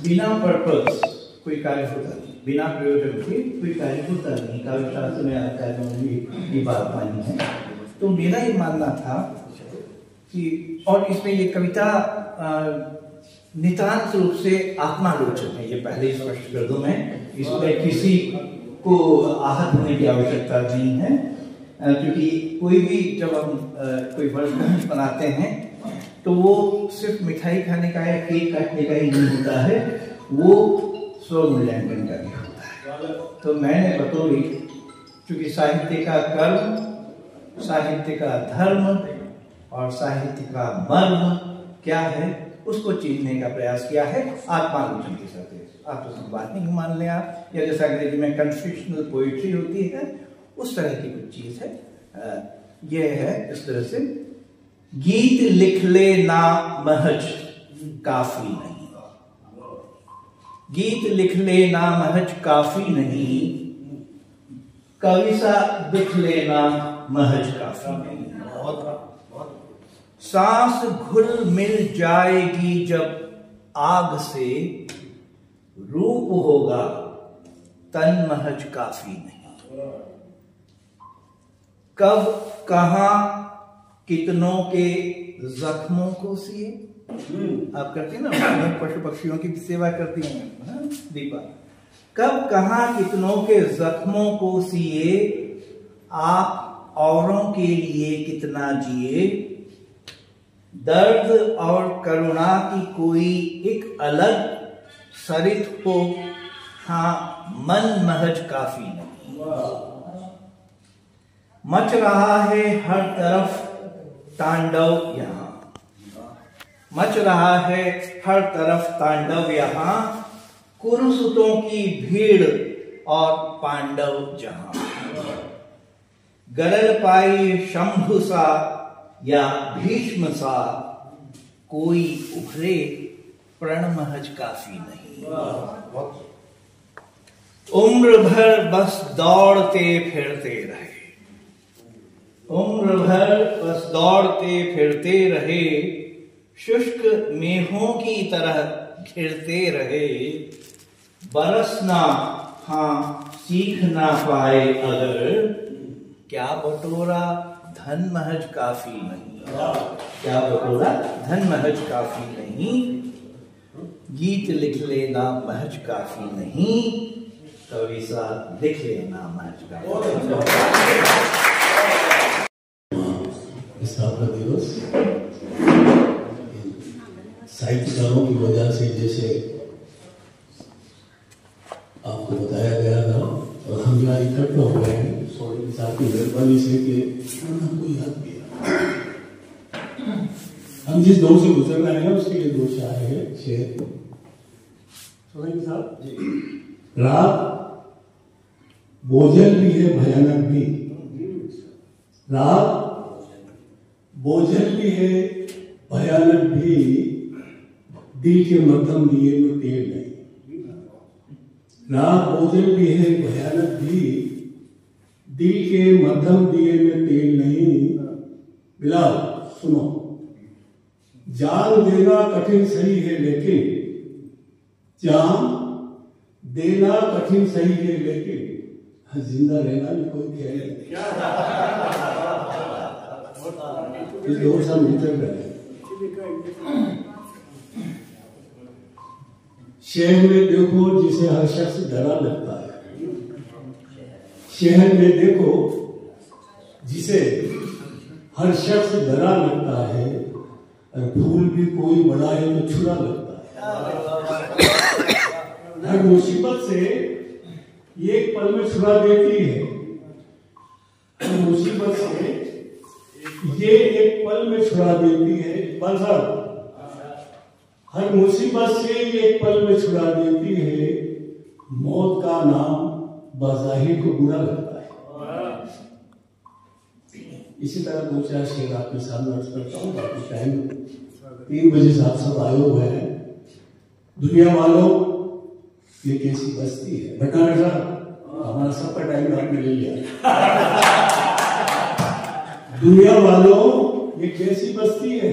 बिना पर्पस कोई कार्य होता नहीं, बिना प्रयोजन के कोई कार्य होता नहीं। काव्य शास्त्र में आता है, मैंने ये बात मानी है। तो मेरा ये मानना था कि, और इसमें ये कविता नितांत रूप से आत्मालोचक है, ये पहले ही स्पष्ट कर दूं मैं। इसमें किसी को आहत होने की आवश्यकता नहीं है, क्योंकि कोई भी जब हम कोई वर्ष बनाते हैं तो वो सिर्फ मिठाई खाने का या केक काटने का ही नहीं होता है, वो स्व मूल्यांकन का भी होता है। तो मैंने बतौरी, क्योंकि साहित्य का कर्म, साहित्य का धर्म और साहित्य का मर्म क्या है उसको चीनने का प्रयास किया है आत्मालोचन के साथ। आप तो बात नहीं मान लें आप, या जैसा अंग्रेजी में कन्फ्यूशनल पोइट्री होती है, उस तरह की कुछ चीज है। ये है इस तरह से, गीत लिख ले ना महज काफी नहीं, गीत लिख ले ना महज काफी नहीं, कविता दिख लेना महज काफी नहीं। सांस घुल मिल जाएगी जब आग से, रूप होगा तन महज काफी नहीं। कब कहां कितनों के जख्मों को सिए, आप करती हैं ना, पशु पक्षियों की सेवा करती हैं दीपा। कब कहां कितनों के जख्मों को सिए, आप औरों के लिए कितना जिए। दर्द और करुणा की कोई एक अलग सरित हो, हाँ मन महज काफी नहीं। मच रहा है हर तरफ तांडव यहाँ, मच रहा है हर तरफ तांडव यहाँ, कुरुसुतों की भीड़ और पांडव जहां। गरल पाई शंभु सा या भीष्म सा, कोई उभरे प्रण महज काफी नहीं। उम्र भर बस दौड़ते फिरते रहे, उम्र भर बस दौड़ते फिरते रहे, शुष्क मेघों की तरह घिरते रहे। बरसना हाँ सीख ना पाए अगर, क्या बटोरा धन महज काफी नहीं। क्या बटोरा धन महज काफी नहीं, गीत लिख लेना महज काफी नहीं, कविता लिख लेना महज काफी। स्थापना दिवस साहित्यकारों की वजह से, जैसे आपको बताया गया था, और हम यहाँ इकट्ठा हो गए हैं सोनी साहब की मेहरबानी से कि हमको याद किया। हम जिस दौर से गुजर रहे हैं उसके लिए 2 शायर है, शेर सोनी साहब जी। रात बोझल भी है भयानक भी, रात बोझल भी है भयानक भी, दिल के मध्यम दिए में तेल नहीं। रात बोझल भी है भयानक भी, दिल के मध्यम दिए में तेल नहीं। बिलाल सुनो, जान देना कठिन सही है लेकिन, जान देना कठिन सही है लेकिन, जिंदा रहना भी कोई खेल नहीं। इस दौर से हम गुजर रहे हैं। शहर में देखो जिसे हर शख्स डरा लगता है, शहर में देखो जिसे हर शख्स डरा लगता है, और फूल भी कोई बड़ा है तो छुरा लगता है। हर मुसीबत से ये एक पल में छुड़ा देती है, हर मुसीबत से ये एक पल में छुड़ा देती है। बलसर हर मुसीबत से ये एक पल में छुड़ा देती है, मौत का नाम बाज़ाहिर को बुरा लगता है। इसी तरह दो चार शेर आपके सामने अर्ज करता हूँ। बाकी टाइम 3 बजे से आप सब आए हुए हैं। दुनिया वालों, ये कैसी बस्ती है। भटनागर साहब, हमारा सबका टाइम आपने ले लिया। दुनिया वालों, ये कैसी बस्ती है,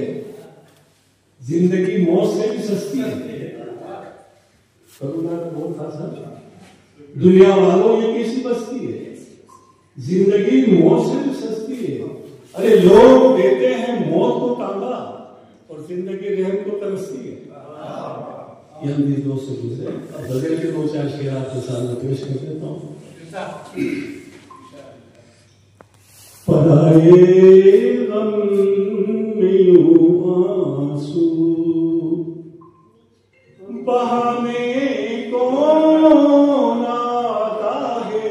जिंदगी मौत से भी सस्ती है। करुणा का बोल था सर। दुनिया वालों, ये कैसी बस्ती है, जिंदगी मौत से भी सस्ती है। अरे लोग देते हैं मौत को तांगा और जिंदगी रहम को तरसती है। ये हम इस दोस्त से गुजरे। बदल के 2-4 शेर आपके सामने पेश कर देता हूँ। पराए गम में यूं आंसू बहाने कौन आता है,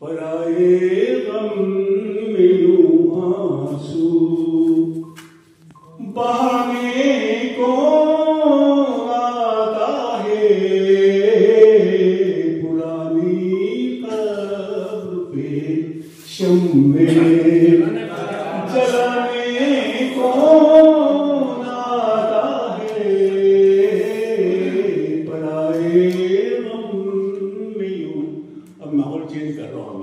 पराए गम में यूं आंसू बहाने कौन आता है, शम्मे जलाने कौन आता है, पराए गम में यूं। अब माहौल चेंज कर रहा हूं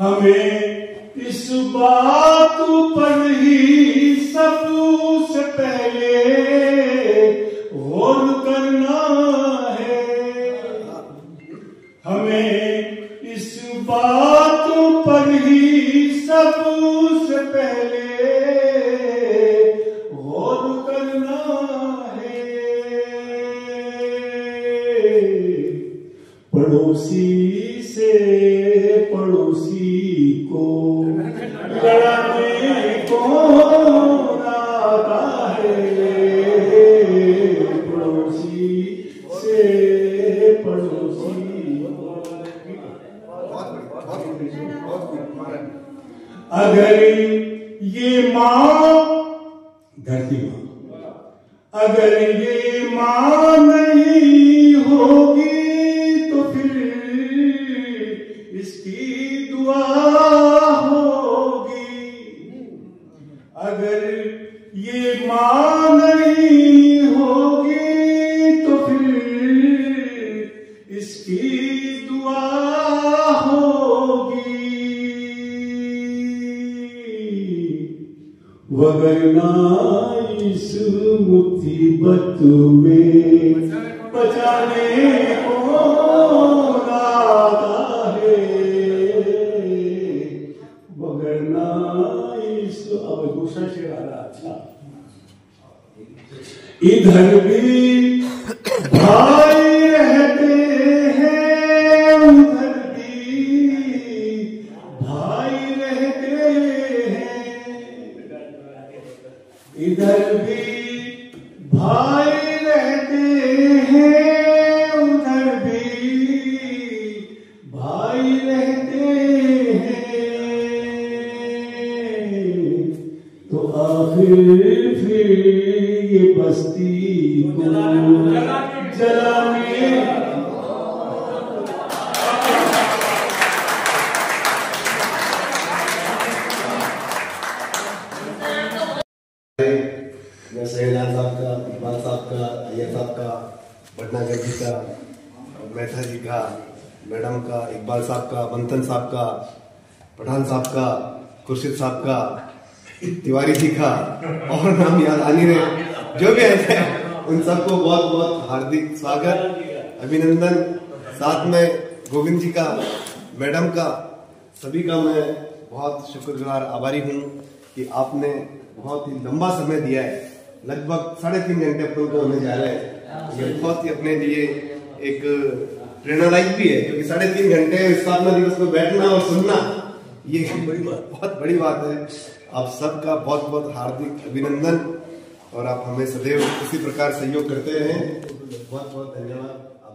हमें इस बात पर ही सबसे पहले गौर करना है, हमें इस बात पर ही सबसे पहले गौर करना है। पड़ोसी से पड़ोसी को लड़ाने कौन आता है, पड़ोसी से पड़ोसी। अगर ये माँ धरती माँ, अगर ये माँ नहीं होगी तो फिर इसकी दुआ होगी, अगर ये माँ नहीं होगी तो फिर इसकी दुआ होगी, वगरना इस मुसीबत में बचाने कौन आता है, वगरना इस। अब दूसरा शेर आ रहा। अच्छा, इधर भी भाई रहते हैं, उधर भी भाई रहते हैं, इधर भी भाई रहते हैं, उधर भी भाई रहते हैं, तो आखिर फिर ये बस्ती को जलाने। मैं सैयदान साहब का, इकबाल साहब का, अय्यर साहब का, भटनागर जी का, मेहता जी का, मैडम का, इकबाल साहब का, मंथन साहब का, पठान साहब का, खुर्शीद साहब का, तिवारी जी का, और नाम याद आ नहीं रहे, जो भी ऐसे उन सबको बहुत बहुत हार्दिक स्वागत, अभिनंदन। साथ में गोविंद जी का, मैडम का, सभी का मैं बहुत शुक्रगुजार आभारी हूँ कि आपने बहुत ही लंबा समय दिया है लगभग 3.5 घंटे अपन को होने जा रहे हैं। ये बहुत ही अपने लिए एक प्रेरणादायक भी है, क्योंकि 3.5 घंटे स्थापना दिवस में बैठना और सुनना ये बहुत बड़ी बात है। आप सबका बहुत बहुत हार्दिक अभिनंदन, और आप हमें सदैव इसी प्रकार सहयोग करते रहें। बहुत बहुत धन्यवाद।